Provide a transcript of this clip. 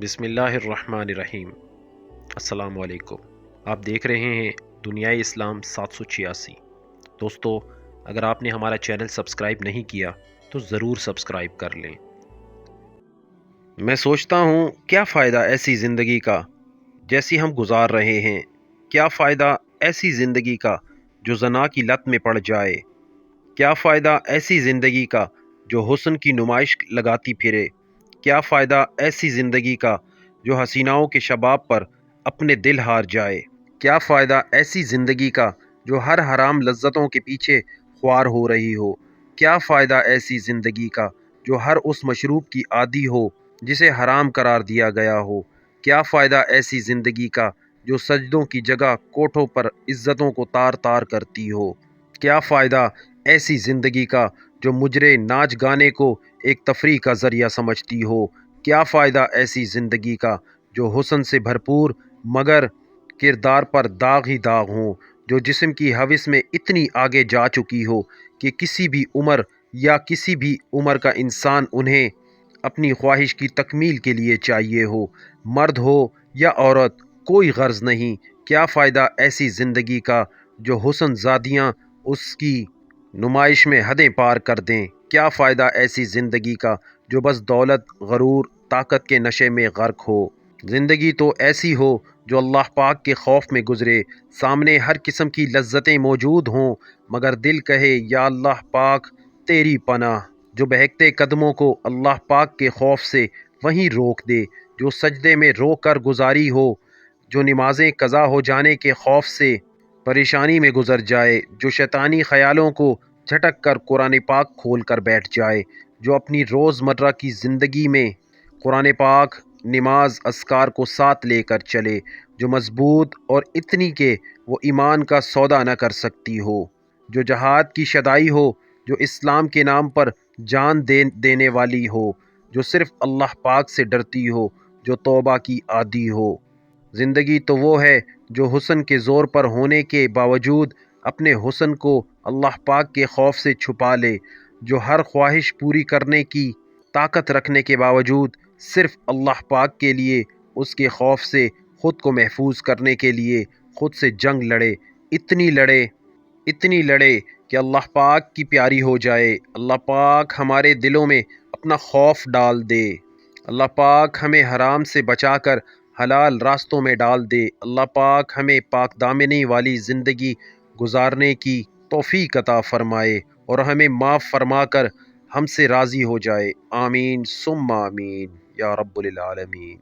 بسم اللہ الرحمن الرحیم۔ السلام علیکم۔ آپ دیکھ رہے ہیں دنیائے اسلام 786۔ دوستو، اگر آپ نے ہمارا چینل سبسکرائب نہیں کیا تو ضرور سبسکرائب کر لیں۔ میں سوچتا ہوں کیا فائدہ ایسی زندگی کا جیسی ہم گزار رہے ہیں؟ کیا فائدہ ایسی زندگی کا جو زنا کی لت میں پڑ جائے؟ کیا فائدہ ایسی زندگی کا جو حسن کی نمائش لگاتی پھرے؟ کیا فائدہ ایسی زندگی کا جو حسیناؤں کے شباب پر اپنے دل ہار جائے؟ کیا فائدہ ایسی زندگی کا جو ہر حرام لذتوں کے پیچھے خوار ہو رہی ہو؟ کیا فائدہ ایسی زندگی کا جو ہر اس مشروب کی عادی ہو جسے حرام قرار دیا گیا ہو؟ کیا فائدہ ایسی زندگی کا جو سجدوں کی جگہ کوٹھوں پر عزتوں کو تار تار کرتی ہو؟ کیا فائدہ ایسی زندگی کا جو مجرے ناچ گانے کو ایک تفریح کا ذریعہ سمجھتی ہو؟ کیا فائدہ ایسی زندگی کا جو حسن سے بھرپور مگر کردار پر داغ ہی داغ ہوں، جو جسم کی ہوس میں اتنی آگے جا چکی ہو کہ کسی بھی عمر یا کسی بھی عمر کا انسان انہیں اپنی خواہش کی تکمیل کے لیے چاہیے ہو، مرد ہو یا عورت، کوئی غرض نہیں۔ کیا فائدہ ایسی زندگی کا جو حسن زادیاں اس کی نمائش میں حدیں پار کر دیں؟ کیا فائدہ ایسی زندگی کا جو بس دولت، غرور، طاقت کے نشے میں غرق ہو؟ زندگی تو ایسی ہو جو اللہ پاک کے خوف میں گزرے، سامنے ہر قسم کی لذتیں موجود ہوں مگر دل کہے یا اللہ پاک تیری پناہ، جو بہکتے قدموں کو اللہ پاک کے خوف سے وہیں روک دے، جو سجدے میں رو کر گزاری ہو، جو نمازیں قضا ہو جانے کے خوف سے پریشانی میں گزر جائے، جو شیطانی خیالوں کو جھٹک کر قرآن پاک کھول کر بیٹھ جائے، جو اپنی روز مرہ کی زندگی میں قرآن پاک، نماز، اذکار کو ساتھ لے کر چلے، جو مضبوط اور اتنی کہ وہ ایمان کا سودا نہ کر سکتی ہو، جو جہاد کی شدائی ہو، جو اسلام کے نام پر جان دینے والی ہو، جو صرف اللہ پاک سے ڈرتی ہو، جو توبہ کی عادی ہو۔ زندگی تو وہ ہے جو حسن کے زور پر ہونے کے باوجود اپنے حسن کو اللہ پاک کے خوف سے چھپا لے، جو ہر خواہش پوری کرنے کی طاقت رکھنے کے باوجود صرف اللہ پاک کے لیے، اس کے خوف سے خود کو محفوظ کرنے کے لیے خود سے جنگ لڑے، اتنی لڑے کہ اللہ پاک کی پیاری ہو جائے، اللہ پاک ہمارے دلوں میں اپنا خوف ڈال دے، اللہ پاک ہمیں حرام سے بچا کر حلال راستوں میں ڈال دے، اللہ پاک ہمیں پاک دامنی والی زندگی گزارنے کی توفیق عطا فرمائے اور ہمیں معاف فرما کر ہم سے راضی ہو جائے۔ آمین ثم آمین یا رب العالمین۔